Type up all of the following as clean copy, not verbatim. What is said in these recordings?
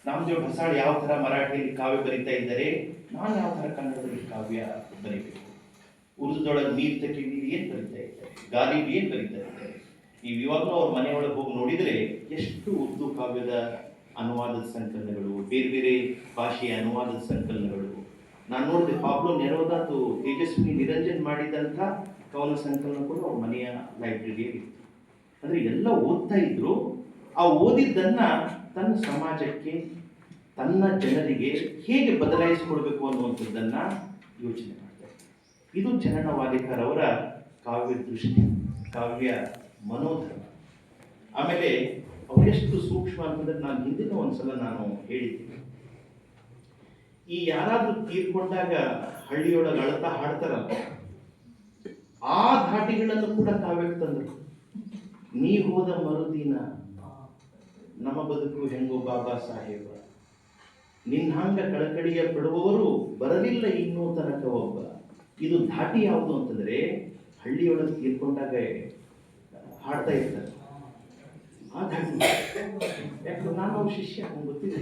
ನಾಮದೇವ್ ಢಸಾಳ್ ಯಾವ ಥರ ಮರಾಠಿಯಲ್ಲಿ ಕಾವ್ಯ ಬರೀತಾ ಇದ್ದಾರೆ, ನಾನು ಯಾವ ಥರ ಕನ್ನಡದಲ್ಲಿ ಕಾವ್ಯ ಬರೀಬೇಕು. ಉರ್ದುದೊಳಗೆ ನೀರು ತಕ್ಕಿದ್ದೀರಿ ಏನು ಬರೀತಾ ಇದ್ದಾರೆ, ಗಾಲಿಬಿ ಏನು ಬರೀತಾ ಇದ್ದಾರೆ. ನೀವು ಇವಾಗಲೂ ಅವ್ರ ಮನೆಯೊಳಗೆ ಹೋಗಿ ನೋಡಿದರೆ ಎಷ್ಟು ಉರ್ದು ಕಾವ್ಯದ ಅನುವಾದದ ಸಂಕಲನಗಳು, ಬೇರೆ ಬೇರೆ ಭಾಷೆಯ ಅನುವಾದದ ಸಂಕಲನಗಳು. ನಾನು ನೋಡಿದೆ ಪಾಬ್ಲೋ ನೆರೋದಾತು ತೇಜಸ್ವಿನಿ ನಿರಂಜನ್ ಮಾಡಿದಂಥ ಕವನ ಸಂಕಲನ ಕೂಡ ಅವ್ರ ಮನೆಯ ಲೈಬ್ರರಿಯಲ್ಲಿ ಇತ್ತು. ಅಂದರೆ ಎಲ್ಲ ಓದ್ತಾ ಇದ್ರು. ಆ ಓದಿದ್ದನ್ನ ತನ್ನ ಸಮಾಜಕ್ಕೆ, ತನ್ನ ಜನರಿಗೆ ಹೇಗೆ ಬದಲಾಯಿಸಿಕೊಡ್ಬೇಕು ಅನ್ನುವಂಥದ್ದನ್ನ ಯೋಚನೆ ಮಾಡ್ತಾರೆ. ಇದು ಚನ್ನಣ್ಣ ವಾಲಿಕಾರ್ ಅವರ ಕಾವ್ಯ ದೃಷ್ಟಿ, ಕಾವ್ಯ ಮನೋಧರ್ಮ. ಆಮೇಲೆ ಅವರೆಷ್ಟು ಸೂಕ್ಷ್ಮ ಅಂತಂದ್ರೆ ನಾನು ಹಿಂದಿನ ಒಂದ್ಸಲ ನಾನು ಹೇಳಿದ್ದೀನಿ, ಈ ಯಾರಾದ್ರೂ ತೀರ್ಕೊಂಡಾಗ ಹಳ್ಳಿಯೊಳಗೆ ಅಳತಾ ಹಾಡ್ತಾರಲ್ಲ, ಆ ಧಾಟಿಗಳನ್ನು ಕೂಡ ಕಾವ್ಯಕ್ಕೆ ತಂದರು. ನೀ ಹೋದ ಮರುದಿನ ನಮ್ಮ ಬದುಕು ಹೆಂಗೋ ಬಾಬಾ ಸಾಹೇಬ, ನಿನ್ನ ಹಂಗ ಕಳಕಳಿಯ ಪಡುವವರು ಬರಲಿಲ್ಲ ಇನ್ನೂ ತನಕ ಒಬ್ಬ. ಇದು ಧಾಟಿ ಯಾವುದು ಅಂತಂದ್ರೆ ಹಳ್ಳಿಯೊಳಗೆ ತೀರ್ಕೊಂಡಾಗ ಹಾಡ್ತಾ ಇರ್ತಾರೆ ಆ ಧಾಟಿ. ಯಾಕಂದ್ರೆ ನಾನು ಅವ್ರ ಶಿಷ್ಯ, ಗೊತ್ತಿದೆ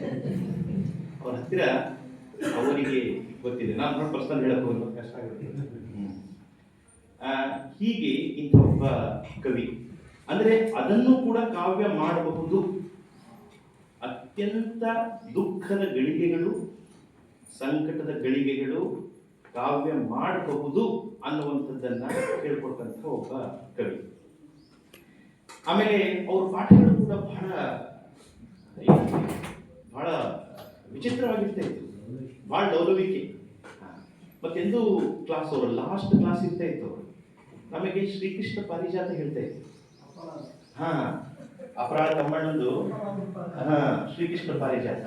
ಅವ್ರ ಹತ್ತಿರ, ಅವರಿಗೆ ಗೊತ್ತಿದೆ. ನಾನು ಪರ್ಸನಲ್ ಹೇಳಕ್ ಹೋಗಿ ಕಷ್ಟ ಆಗುತ್ತೆ. ಹೀಗೆ ಇಂಥ ಒಬ್ಬ ಕವಿ, ಅಂದ್ರೆ ಅದನ್ನು ಕೂಡ ಕಾವ್ಯ ಮಾಡಬಹುದು. ಅತ್ಯಂತ ದುಃಖದ ಗಳಿಗೆಗಳು, ಸಂಕಟದ ಗಳಿಗೆಗಳು ಕಾವ್ಯ ಮಾಡಬಹುದು ಅನ್ನುವಂಥದ್ದನ್ನ ಹೇಳ್ಕೊಟ್ಟಂಥ ಒಬ್ಬ ಕವಿ. ಆಮೇಲೆ ಅವ್ರ ಪಾಠಗಳು ಕೂಡ ಬಹಳ ಬಹಳ ವಿಚಿತ್ರವಾಗಿರ್ತಾ ಇತ್ತು, ಬಹಳ ಲವಲವಿಕೆ. ಮತ್ತೆಂದು ಕ್ಲಾಸ್ ಅವರು ಲಾಸ್ಟ್ ಕ್ಲಾಸ್ ಇರ್ತಾ ಇತ್ತು, ಅವರು ನಮಗೆ ಶ್ರೀಕೃಷ್ಣ ಪಾರಿಜಾತ ಹೇಳ್ತಾ ಇತ್ತು. ಅಪರಾಧ ತಮ್ಮಣ್ಣಂದು ಶ್ರೀಕೃಷ್ಣ ಪಾರಿಜಾತ.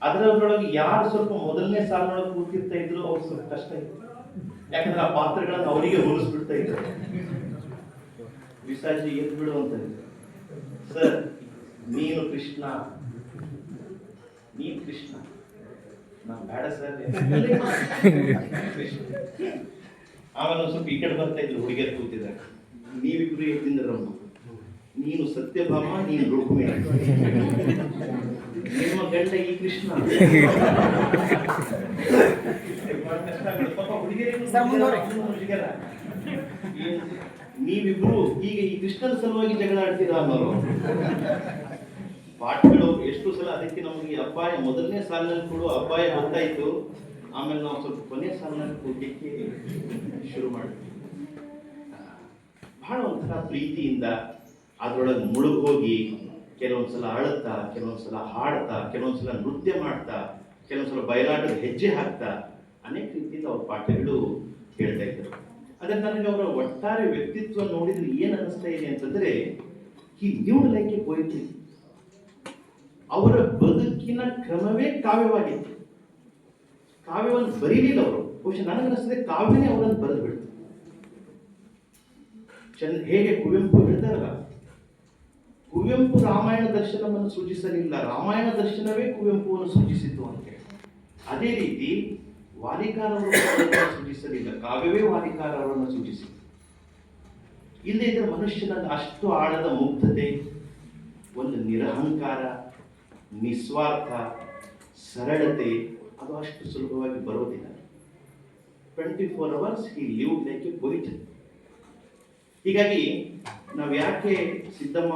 ಅದರೊಳಗೆ ಯಾರು ಸ್ವಲ್ಪ ಮೊದಲನೇ ಸಾಲಿನೊಳಗೆ ಕೂತಿರ್ತಾ ಇದ್ರು ಅವ್ರು ಸ್ವಲ್ಪ ಕಷ್ಟ ಇತ್ತು. ಯಾಕಂದ್ರೆ ಆ ಪಾತ್ರಗಳನ್ನು ಅವರಿಗೆ ಹೋಲಿಸ್ಬಿಡ್ತಾ ಇದ್ರು. ವಿಸಾಜಿ ಎದ್ದು ಬಿಡು ಅಂತ ಇದ್ರು. ಸರ್ ನೀನು ಕೃಷ್ಣ, ನೀನು ಕೃಷ್ಣ, ನಾವು ಬೇಡ ಸರ್. ಆಮೇಲೆ ಸ್ವಲ್ಪ ಈ ಕಡೆ ಬರ್ತಾ ಇದ್ರು, ಹುಡುಗಿಯರು ಕೂತಿದ್ದಾರೆ. ನೀವಿಬ್ರು ಎದ್ದಿಂದ್ರ, ನೀನು ಸತ್ಯಭಾಮ, ನೀನು ರುಕ್ಮಿಣಿ, ನಿಮ್ಮ ಗಂಡ ಈ ಕೃಷ್ಣ. ನೀವಿಬ್ರು ಈಗ ಈ ಕೃಷ್ಣನ ಸಲುವಾಗಿ ಜಗಳ ಆಡ್ತೀರಾ ಅನ್ನೋರು. ಪಾಠಗಳು ಎಷ್ಟು ಸಲ ಅದಕ್ಕೆ ನಮಗೆ ಅಪಾಯ, ಮೊದಲನೇ ಸಾಲಿನಲ್ಲಿ ಕೂಡ ಅಪಾಯ ಗೊತ್ತಾಯ್ತು. ಆಮೇಲೆ ನಾವು ಸ್ವಲ್ಪ ಕೊನೆ ಸಾಲಿನಲ್ಲಿ ಕೂಡಲಿಕ್ಕೆ ಶುರು ಮಾಡಿದ್ವಿ. ಬಹಳ ಒಂಥರ ಪ್ರೀತಿಯಿಂದ ಅದರೊಳಗೆ ಮುಳುಗೋಗಿ ಕೆಲವೊಂದ್ಸಲ ಅಳುತ್ತಾ, ಕೆಲವೊಂದ್ಸಲ ಹಾಡ್ತಾ, ಕೆಲವೊಂದ್ಸಲ ನೃತ್ಯ ಮಾಡ್ತಾ, ಕೆಲವೊಂದ್ಸಲ ಬಯಲಾಟದ ಹೆಜ್ಜೆ ಹಾಕ್ತಾ ಅನೇಕ ರೀತಿಯಿಂದ ಅವ್ರ ಪಾಠಗಳು ಹೇಳ್ತಾ ಇದ್ದರು. ಅದೇ ನನಗೆ ಅವರ ಒಟ್ಟಾರೆ ವ್ಯಕ್ತಿತ್ವ ನೋಡಿದ್ರೆ ಏನ್ ಅನಿಸ್ತಾ ಇದೆ ಅಂತಂದ್ರೆ, ಈ ನ್ಯೂ ಲೈಕ್ ಎ ಪೋಯಿಟ್ರಿ. ಅವರ ಬದುಕಿನ ಕ್ರಮವೇ ಕಾವ್ಯವಾಗಿತ್ತು. ಕಾವ್ಯವನ್ನು ಬರೀಲಿಲ್ಲ ಅವರು. ಬಹುಶಃ ನನಗನ್ನಿಸ್ತದೆ ಕಾವ್ಯನೇ ಅವರನ್ನು ಬರೆದು ಬಿಡ್ತು. ಹೇಗೆ ಕುವೆಂಪು ಹೇಳ್ತಾರಲ್ಲ, ಕುವೆಂಪು ರಾಮಾಯಣ ದರ್ಶನವನ್ನು ಸೂಚಿಸಲಿಲ್ಲ, ರಾಮಾಯಣ ದರ್ಶನವೇ ಕುವೆಂಪುವನ್ನು ಸೂಚಿಸಿತು ಅಂತ ಹೇಳಿ. ಅದೇ ರೀತಿ ವಾಲಿಕಾರ್ ಅವರನ್ನು ಸೂಚಿಸಲಿಲ್ಲ, ಕಾವ್ಯವೇ ವಾಲಿಕಾರ್ ಅವರನ್ನು ಸೂಚಿಸಿತು. ಇಲ್ಲದೆ ಇದ್ರೆ ಮನುಷ್ಯನಲ್ಲಿ ಅಷ್ಟು ಆಳದ ಮುಗ್ಧತೆ, ಒಂದು ನಿರಹಂಕಾರ, ನಿಸ್ವಾರ್ಥ, ಸರಳತೆ ಅದು ಅಷ್ಟು ಸುಲಭವಾಗಿ ಬರೋದಿಲ್ಲ. 24 hours he lived like a poet. ಹೀಗಾಗಿ ನಾವು ಯಾಕೆ ಸಿದ್ದಮ್ಮ